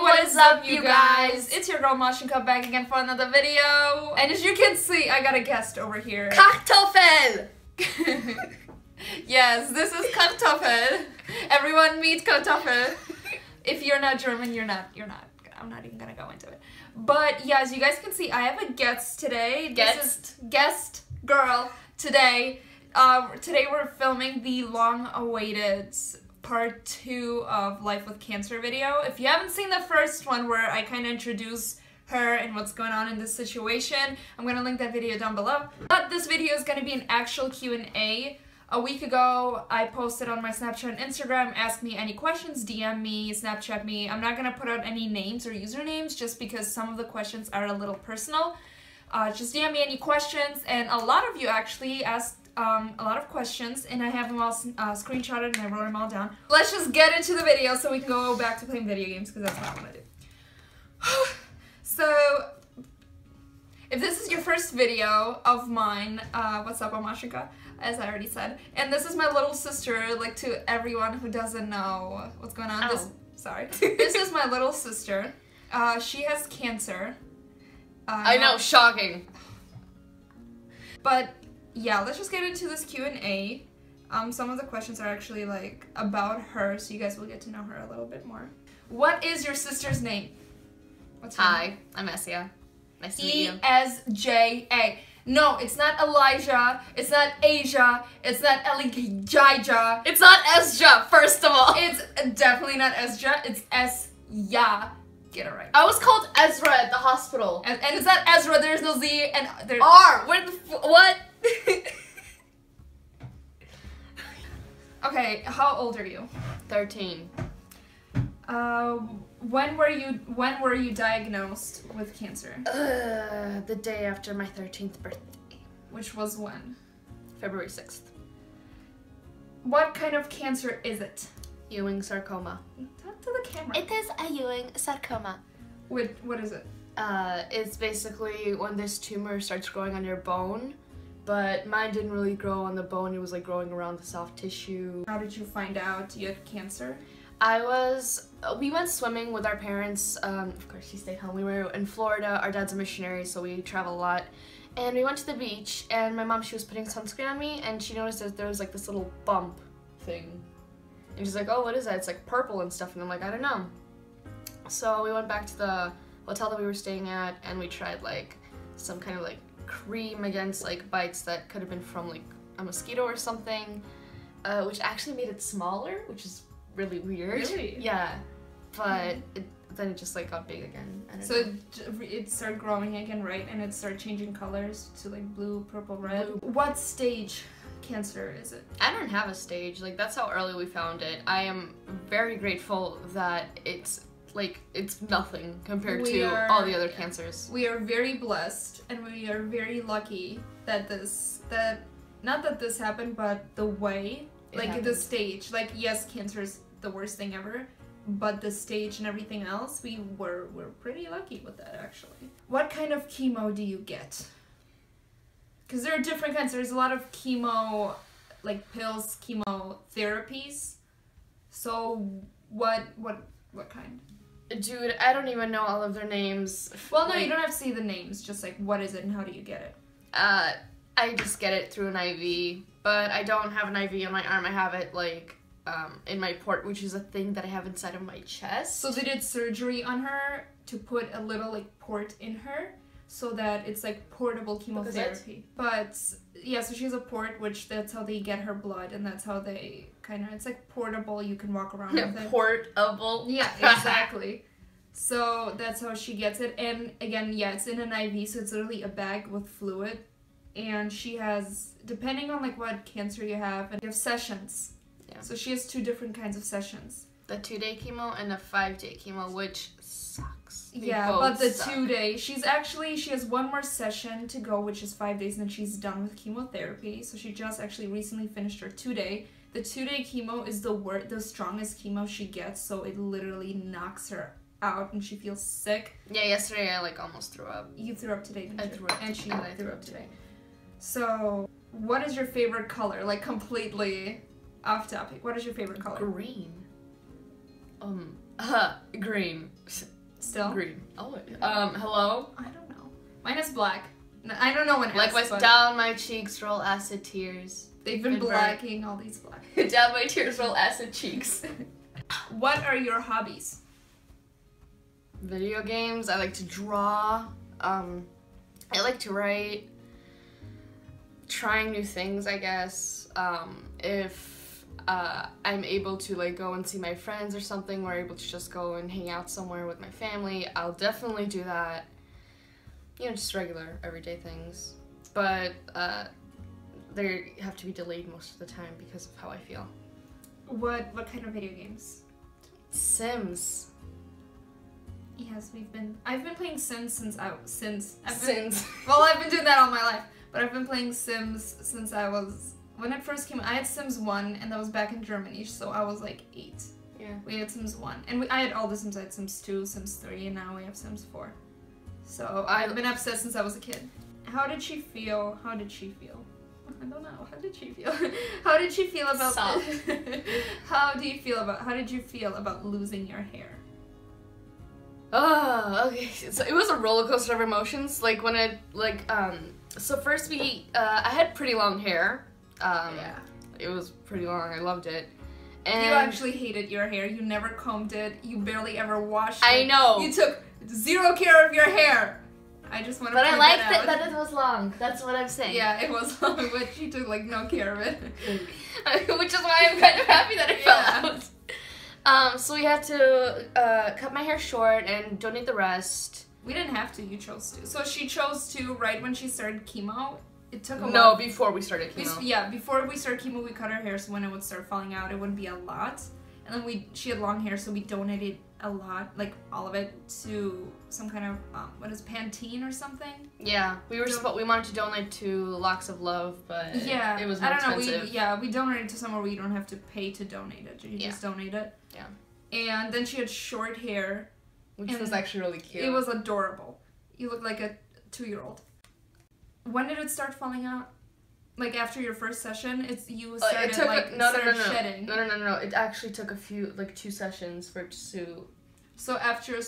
what is up, you guys? It's your girl Mashinka back again for another video. And as you can see, I got a guest over here. Kartoffel! Yes, this is Kartoffel. Everyone meet Kartoffel. If you're not German, you're not. I'm not even gonna go into it. But yeah, as you guys can see, I have a guest today. Guest girl today. Today we're filming the long-awaited part 2 of Life with Cancer video. If you haven't seen the first one where I kind of introduce her and what's going on in this situation, I'm going to link that video down below. But this video is going to be an actual Q&A. A week ago, I posted on my Snapchat and Instagram, ask me any questions, DM me, Snapchat me. I'm not going to put out any names or usernames just because some of the questions are a little personal. Just DM me any questions, and a lot of you actually asked a lot of questions, and I have them all screenshotted and I wrote them all down. Let's just get into the video so we can go back to playing video games because that's what I want to do. So, if this is your first video of mine, what's up, I'm Mashinka, as I already said. And this is my little sister, like to everyone who doesn't know what's going on. This is my little sister. She has cancer. I know, shocking. But yeah, let's just get into this Q&A. Some of the questions are actually like about her, so you guys will get to know her a little bit more. What is your sister's name? What's her name? I'm Essia. Nice to meet you. E-S-J-A. No, it's not Elijah. It's not Asia. It's not Elijah. It's not Esja, first of all. It's definitely not Esja. It's Es-Ya. Get it right. I was called Ezra at the hospital. And it's not Ezra. There's no Z and there's R. What? Okay, how old are you? 13. When were you diagnosed with cancer? The day after my 13th birthday. Which was when? February 6th. What kind of cancer is it? Ewing sarcoma. Talk to the camera. It is a Ewing sarcoma. What is it? It's basically when this tumor starts growing on your bone, but mine didn't really grow on the bone, it was like growing around the soft tissue. How did you find out you had cancer? We went swimming with our parents, of course she stayed home. We were in Florida, our dad's a missionary, so we travel a lot. And we went to the beach, and my mom, she was putting sunscreen on me, and she noticed that there was like this little bump thing. And she's like, oh, what is that? It's like purple and stuff, and I'm like, I don't know. So we went back to the hotel that we were staying at, and we tried like some kind of like cream against like bites that could have been from like a mosquito or something, which actually made it smaller, which is really weird. Really? Yeah, but then it just like got big again. So it started growing again, right? And it started changing colors to like blue, purple, red. Blue. What stage cancer is it? I don't have a stage. Like, that's how early we found it. I am very grateful that it's nothing compared to all the other cancers. We are very blessed, and we are very lucky that not that this happened, but the way, the stage, like, yes, cancer is the worst thing ever, but the stage and everything else, we're pretty lucky with that, actually. What kind of chemo do you get? Because there are different kinds. There's a lot of chemo, like pills, chemotherapies. So what kind? Dude, I don't even know all of their names. Well, no, you don't have to say the names. Just like, what is it and how do you get it? I just get it through an IV, but I don't have an IV in my arm. I have it like in my port, which is a thing that I have inside of my chest. So they did surgery on her to put a little like port in her, so that it's like portable chemotherapy. But yeah, so she has a port, which that's how they get her blood, and that's how they it's like portable, you can walk around with it. Portable? Yeah, exactly. So that's how she gets it, and again, yeah, it's in an IV, so it's literally a bag with fluid, and she has, depending on like what cancer you have, and you have sessions. Yeah. So she has 2 different kinds of sessions. The 2-day chemo and the 5-day chemo, which sucks. Yeah, but the 2-day, she has 1 more session to go, which is 5 days, and then she's done with chemotherapy. So she just actually recently finished her 2-day. The 2-day chemo is the strongest chemo she gets, so it literally knocks her out, and she feels sick. Yeah, yesterday I like almost threw up. You threw up today, didn't you? I threw up, and she threw up today. So, what is your favorite color? Like, completely off topic. What is your favorite color? Green. Green. Still? Green. Oh, hello? I don't know. Mine is black. I don't know when Likewise, down my cheeks roll acid tears. They've been blacking all these black. Down my tears roll acid cheeks. What are your hobbies? Video games. I like to draw. I like to write. Trying new things, I guess. If I'm able to like go and see my friends or something, or able to just go and hang out somewhere with my family, I'll definitely do that. You know, just regular everyday things. But they have to be delayed most of the time because of how I feel. What kind of video games? Sims. Yes, I've been playing Sims since Well, I've been doing that all my life, but I've been playing Sims since when it first came out. I had Sims 1, and that was back in Germany, so I was like 8. Yeah. We had Sims 1, and I had all the Sims. I had Sims 2, Sims 3, and now we have Sims 4. So I've been obsessed since I was a kid. How did she feel? I don't know. How did she feel? How did she feel about How did you feel about losing your hair? Oh, okay. So it was a roller coaster of emotions. Like when so first I had pretty long hair. Yeah. It was pretty long. I loved it. And you actually hated your hair. You never combed it. You barely ever washed it. I know. You took zero care of your hair. I just want to. But I liked it that it was long. That's what I'm saying. Yeah, it was long, but she took like no care of it. Which is why I'm kind of happy that it fell out. So we had to cut my hair short and donate the rest. We didn't have to. You chose to. So she chose to right when she started chemo. It took a lot. No, before we started chemo. Before we started chemo, we cut her hair, so when it would start falling out, it wouldn't be a lot. And then she had long hair, so we donated a lot, like all of it, to some kind of Pantene or something. Yeah, we wanted to donate to Locks of Love, but it was more expensive. We donated to somewhere where you don't have to pay to donate it. You just donate it. Yeah. And then she had short hair, which was actually really cute. It was adorable. You look like a 2-year-old. When did it start falling out? Like after your first session, started shedding. No. It actually took 2 sessions for it to. So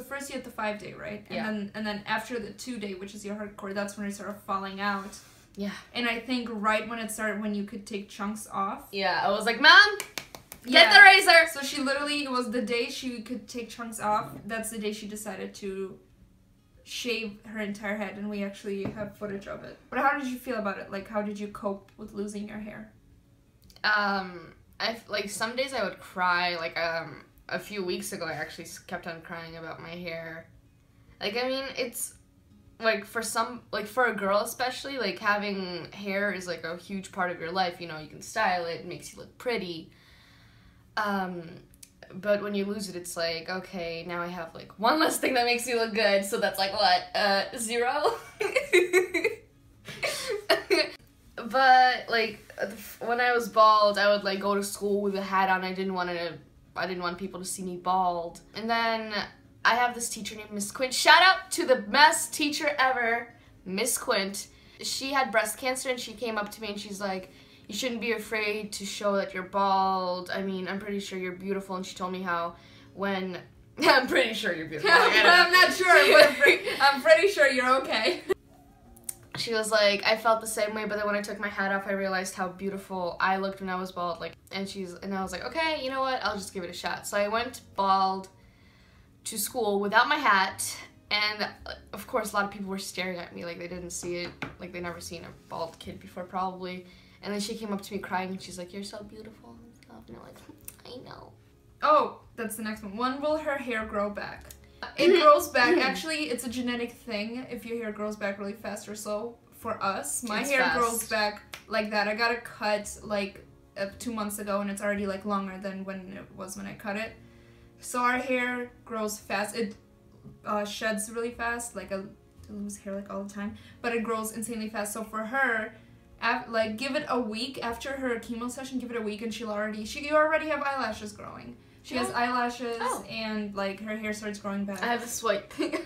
first you had the 5-day, right? And then after the 2-day, which is your hardcore, that's when it started falling out. Yeah. And I think right when it started, when you could take chunks off. Yeah, I was like, Mom, get the razor. So it was the day she could take chunks off. That's the day she decided to shave her entire head, and we actually have footage of it. But how did you feel about it? Like, how did you cope with losing your hair? Some days I would cry. Like, a few weeks ago, I actually kept on crying about my hair. Like, I mean, it's like for a girl especially, like having hair is like a huge part of your life. You know, you can style it, it makes you look pretty. But when you lose it, it's like, okay, now I have like one less thing that makes me look good. So that's like what, 0? But like when I was bald, I would like go to school with a hat on. I didn't want people to see me bald. And then I have this teacher named Miss Quint. Shout out to the best teacher ever, Miss Quint. She had breast cancer, and she came up to me and she's like, you shouldn't be afraid to show that you're bald. I mean, I'm pretty sure you're beautiful. And she told me how when... I'm pretty sure you're beautiful. Like, I'm not sure, but I'm pretty sure you're okay. She was like, I felt the same way, but then when I took my hat off, I realized how beautiful I looked when I was bald. Like, and I was like, okay, you know what? I'll just give it a shot. So I went bald to school without my hat. And, of course, a lot of people were staring at me like they didn't see it. Like, they'd never seen a bald kid before, probably. And then she came up to me crying, and she's like, you're so beautiful and stuff. And I'm like, I know. Oh, that's the next one. When will her hair grow back? It grows back. Actually, it's a genetic thing if your hair grows back really fast or slow. For us, my hair grows back like that. I got it cut like 2 months ago, and it's already like longer than when it was when I cut it. So our hair grows fast. It sheds really fast. Like I lose hair like all the time, but it grows insanely fast. So for her, like give it a week after her chemo session. Give it a week, and you already have eyelashes growing. She has eyelashes, and like her hair starts growing back. I have this white thing.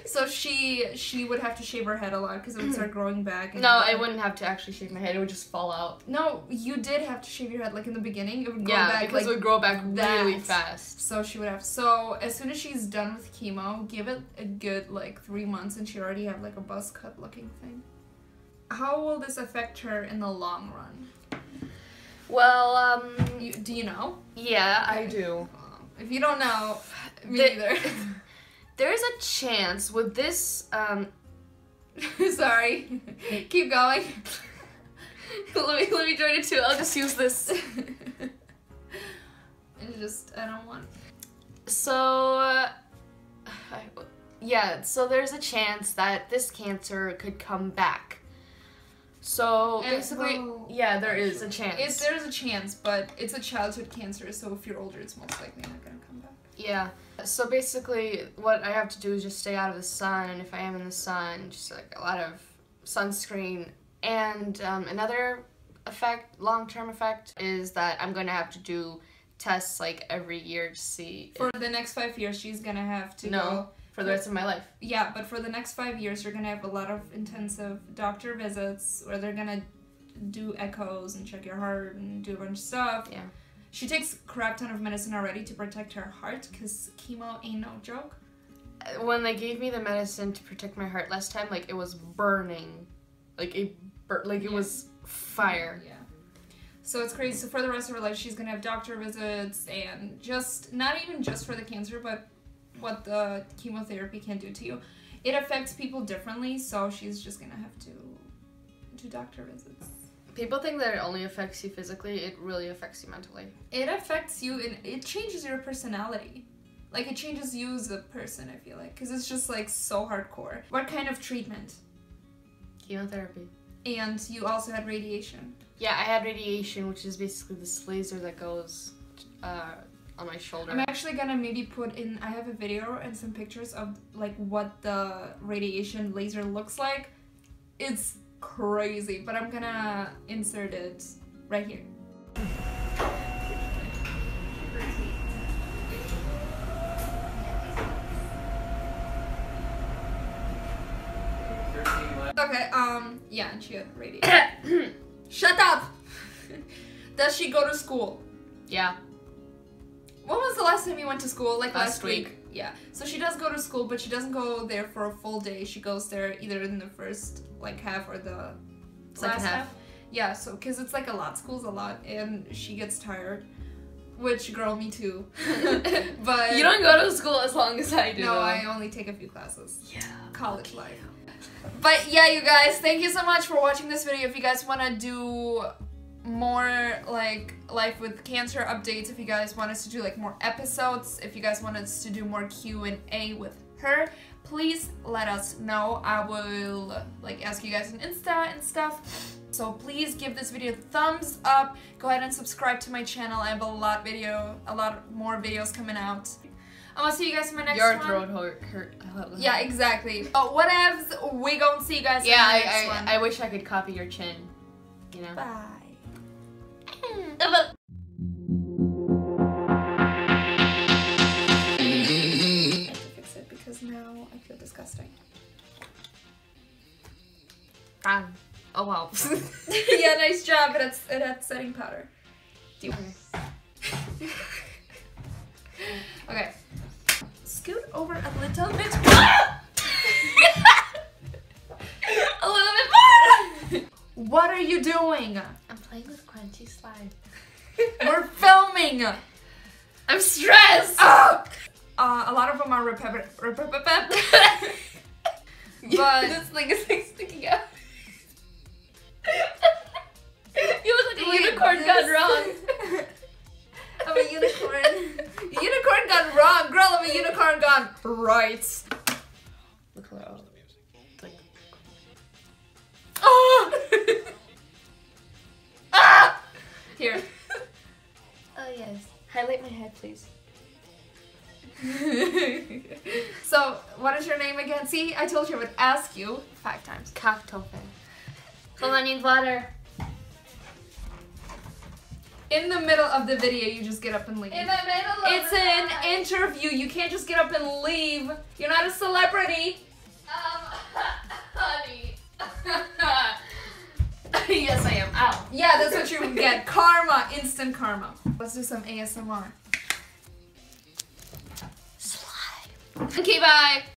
So she would have to shave her head a lot because it would start growing back. And no, I wouldn't have to actually shave my head. It would just fall out. No, you did have to shave your head. Like in the beginning, it would grow back. Yeah, because it would grow back really fast. So she would have. So as soon as she's done with chemo, give it a good like 3 months, and she already have like a buzz cut looking thing. How will this affect her in the long run? Well, do you know? Yeah, okay. I do. If you don't know, me neither. There's a chance with this, Sorry. Keep going. let me join it too. I'll just use this. I don't want. So, yeah, so there's a chance that this cancer could come back. So basically, yeah, there is a chance. There's a chance, but it's a childhood cancer, so if you're older, it's most likely not gonna come back. Yeah. So basically, what I have to do is just stay out of the sun, and if I am in the sun, just like a lot of sunscreen. And another effect, long-term effect, is that I'm gonna have to do tests like every year to see. For the next 5 years, she's gonna have to go. For the rest of my life. Yeah, but for the next 5 years, you're gonna have a lot of intensive doctor visits where they're gonna do echoes and check your heart and do a bunch of stuff. Yeah. She takes a crap ton of medicine already to protect her heart because chemo ain't no joke. When they gave me the medicine to protect my heart last time, like it was burning, like it was fire. Yeah. So it's crazy. So for the rest of her life, she's gonna have doctor visits and just not even just for the cancer, but what the chemotherapy can do to you. It affects people differently, so she's just gonna have to do doctor visits. People think that it only affects you physically. It really affects you mentally. It affects you and it changes your personality. Like it changes you as a person, I feel like, because it's just like so hardcore. What kind of treatment? Chemotherapy. And you also had radiation. Yeah, I had radiation, which is basically this laser that goes on my shoulder. I'm actually gonna maybe put in, I have a video and some pictures of like what the radiation laser looks like. It's crazy, but I'm gonna insert it right here. Okay, yeah, and she had radiation. Shut up! Does she go to school? Yeah. When was the last time you went to school? Like last week. Yeah. So she does go to school, but she doesn't go there for a full day. She goes there either in the first like half or the second half. Yeah, so because it's like a lot. School's a lot, and she gets tired. Which, girl, me too. But you don't go to school as long as I do. No, I only take a few classes. Yeah. College life. But yeah, you guys, thank you so much for watching this video. If you guys want to do more like life with cancer updates, if you guys want us to do like more episodes, if you guys want us to do more Q&A with her, please let us know. I will like ask you guys on Insta and stuff. So please give this video a thumbs up. Go ahead and subscribe to my channel. I have a lot more videos coming out. I'm gonna see you guys in my next one. Your throat hurt. Yeah, exactly. Oh, whatevs. We gonna see you guys in the next one. I wish I could copy your chin. You know? Bye. I have to fix it because now I feel disgusting. Oh wow. Yeah, nice job. It had setting powder. Do you Okay. Scoot over a little bit. A little bit more. What are you doing? I'm playing with crunchy slime. We're filming. I'm stressed. Oh! A lot of them are repetitive. But this thing is like sticking out. You look like a unicorn gone wrong. I'm a unicorn. Unicorn gone wrong. Girl, I'm a unicorn gone right. Look at like. Oh! Ah! Here. Oh yes. Highlight my head, please. So, what is your name again? See, I told you I would ask you 5 times. Kartoffeln. Well, I need water. In the middle of the video, you just get up and leave. In the middle of It's an interview. You can't just get up and leave. You're not a celebrity. Honey. Yes, I am. Ow. Yeah, that's what you would get. Karma. Instant karma. Let's do some ASMR. Slime. Okay, bye.